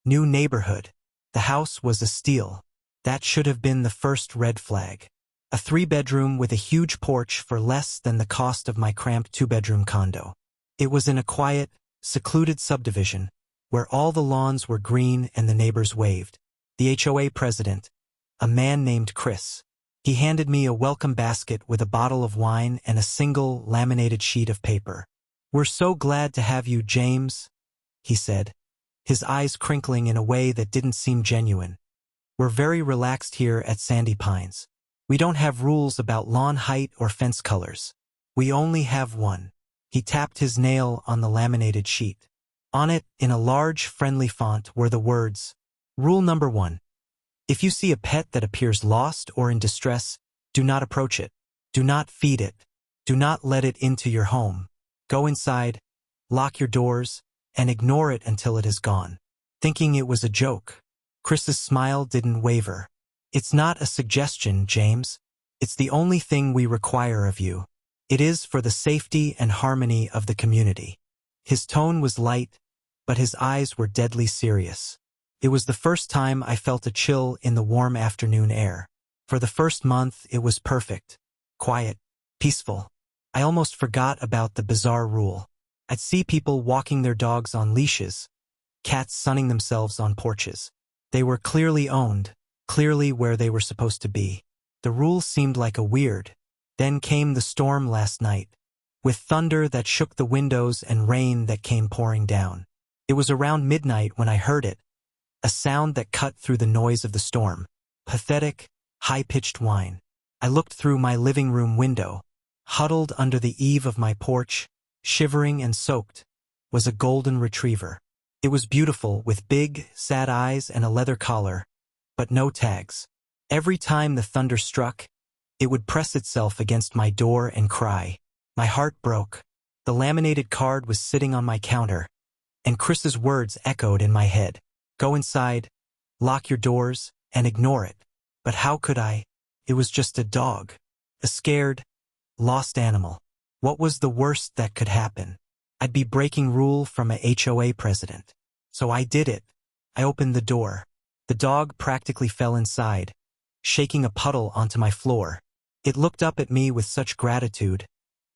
New neighborhood. The house was a steal. That should have been the first red flag. A 3-bedroom with a huge porch for less than the cost of my cramped 2-bedroom condo. It was in a quiet, secluded subdivision, where all the lawns were green and the neighbors waved. The HOA president, a man named Chris. He handed me a welcome basket with a bottle of wine and a single laminated sheet of paper. "We're so glad to have you, James," he said, his eyes crinkling in a way that didn't seem genuine. "We're very relaxed here at Sandy Pines. We don't have rules about lawn height or fence colors. We only have one." He tapped his nail on the laminated sheet. On it, in a large, friendly font, were the words, "Rule number 1. If you see a pet that appears lost or in distress, do not approach it. Do not feed it. Do not let it into your home. Go inside, lock your doors, and ignore it until it is gone." Thinking it was a joke, Chris's smile didn't waver. "It's not a suggestion, James. It's the only thing we require of you. It is for the safety and harmony of the community." His tone was light, but his eyes were deadly serious. It was the first time I felt a chill in the warm afternoon air. For the first month, it was perfect. Quiet. Peaceful. I almost forgot about the bizarre rule. I'd see people walking their dogs on leashes, cats sunning themselves on porches. They were clearly owned, clearly where they were supposed to be. The rule seemed like a weird. Then came the storm last night, with thunder that shook the windows and rain that came pouring down. It was around midnight when I heard it, a sound that cut through the noise of the storm. Pathetic, high-pitched whine. I looked through my living room window. Huddled under the eave of my porch, shivering and soaked, was a golden retriever. It was beautiful, with big, sad eyes and a leather collar, but no tags. Every time the thunder struck, it would press itself against my door and cry. My heart broke. The laminated card was sitting on my counter, and Chris's words echoed in my head. "Go inside, lock your doors, and ignore it." But how could I? It was just a dog. A scared, lost animal. What was the worst that could happen? I'd be breaking rule from a HOA president. So I did it. I opened the door. The dog practically fell inside, shaking a puddle onto my floor. It looked up at me with such gratitude,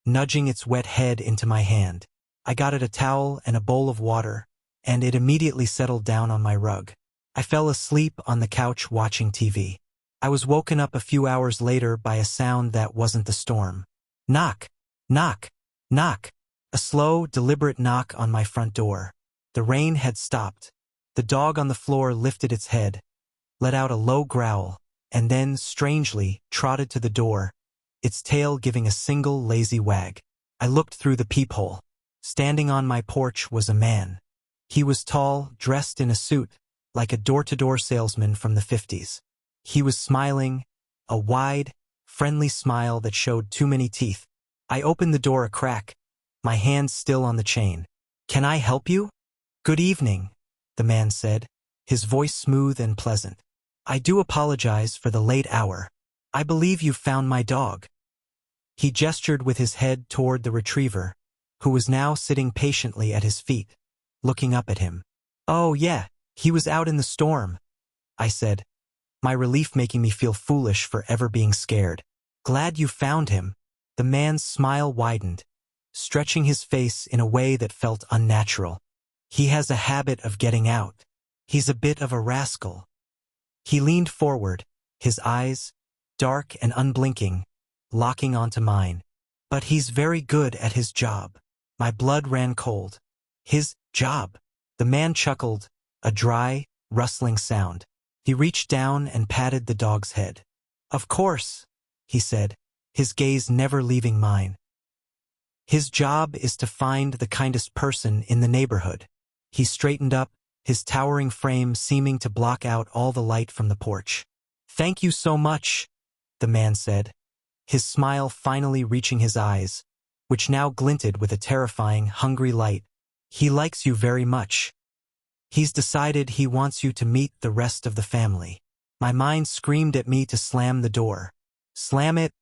nudging its wet head into my hand. I got it a towel and a bowl of water, and it immediately settled down on my rug. I fell asleep on the couch watching TV. I was woken up a few hours later by a sound that wasn't the storm. Knock, knock, knock. A slow, deliberate knock on my front door. The rain had stopped. The dog on the floor lifted its head, let out a low growl, and then, strangely, trotted to the door, its tail giving a single lazy wag. I looked through the peephole. Standing on my porch was a man. He was tall, dressed in a suit, like a door-to-door salesman from the 50s. He was smiling, a wide, friendly smile that showed too many teeth. I opened the door a crack, my hand still on the chain. "Can I help you?" "Good evening," the man said, his voice smooth and pleasant. "I do apologize for the late hour. I believe you found my dog." He gestured with his head toward the retriever, who was now sitting patiently at his feet, looking up at him. "Oh yeah, he was out in the storm," I said, my relief making me feel foolish for ever being scared. "Glad you found him." The man's smile widened, stretching his face in a way that felt unnatural. "He has a habit of getting out. He's a bit of a rascal." He leaned forward, his eyes, dark and unblinking, locking onto mine. "But he's very good at his job." My blood ran cold. "His job?" The man chuckled, a dry, rustling sound. He reached down and patted the dog's head. "Of course," he said, his gaze never leaving mine. "His job is to find the kindest person in the neighborhood." He straightened up, his towering frame seeming to block out all the light from the porch. "Thank you so much," the man said, his smile finally reaching his eyes, which now glinted with a terrifying, hungry light. "He likes you very much. He's decided he wants you to meet the rest of the family." My mind screamed at me to slam the door. Slam it,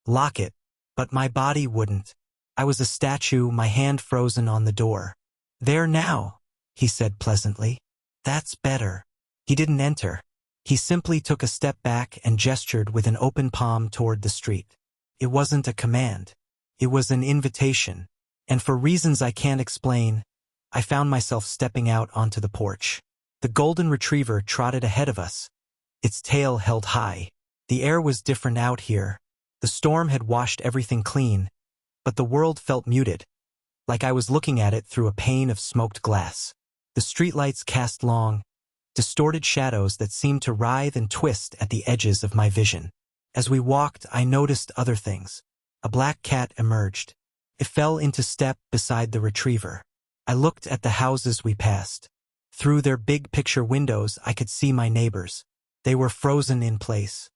lock it, but my body wouldn't. I was a statue, my hand frozen on the door. "There now," he said pleasantly. That's better. He didn't enter. He simply took a step back and gestured with an open palm toward the street. It wasn't a command. It was an invitation. And for reasons I can't explain, I found myself stepping out onto the porch. The golden retriever trotted ahead of us, its tail held high. The air was different out here. The storm had washed everything clean, but the world felt muted, like I was looking at it through a pane of smoked glass. The streetlights cast long, distorted shadows that seemed to writhe and twist at the edges of my vision. As we walked, I noticed other things. A black cat emerged. It fell into step beside the retriever. I looked at the houses we passed. Through their big picture windows, I could see my neighbors. They were frozen in place.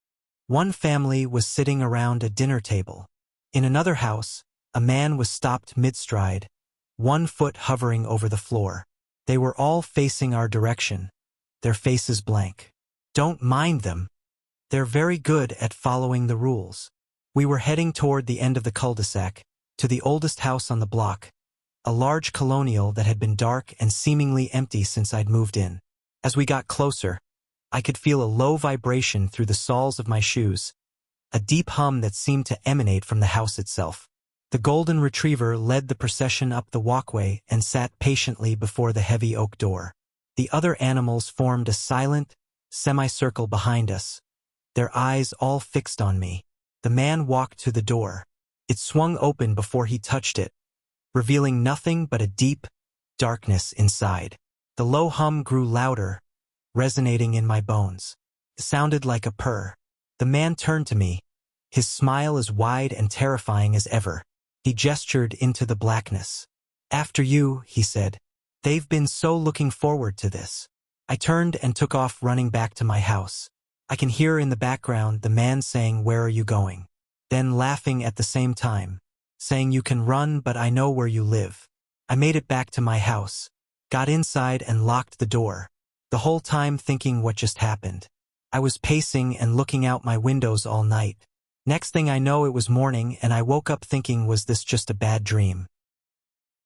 One family was sitting around a dinner table. In another house, a man was stopped mid-stride, one foot hovering over the floor. They were all facing our direction, their faces blank. Don't mind them. They're very good at following the rules. We were heading toward the end of the cul-de-sac, to the oldest house on the block, a large colonial that had been dark and seemingly empty since I'd moved in. As we got closer, I could feel a low vibration through the soles of my shoes, a deep hum that seemed to emanate from the house itself. The golden retriever led the procession up the walkway and sat patiently before the heavy oak door. The other animals formed a silent, semicircle behind us, their eyes all fixed on me. The man walked to the door. It swung open before he touched it, revealing nothing but a deep darkness inside. The low hum grew louder, resonating in my bones. It sounded like a purr. The man turned to me, his smile as wide and terrifying as ever. He gestured into the blackness. "After you," he said. "They've been so looking forward to this." I turned and took off running back to my house. I can hear in the background the man saying, "Where are you going?" Then laughing at the same time, saying, "You can run, but I know where you live." I made it back to my house, got inside and locked the door, the whole time thinking what just happened. I was pacing and looking out my windows all night. Next thing I know, it was morning and I woke up thinking, was this just a bad dream?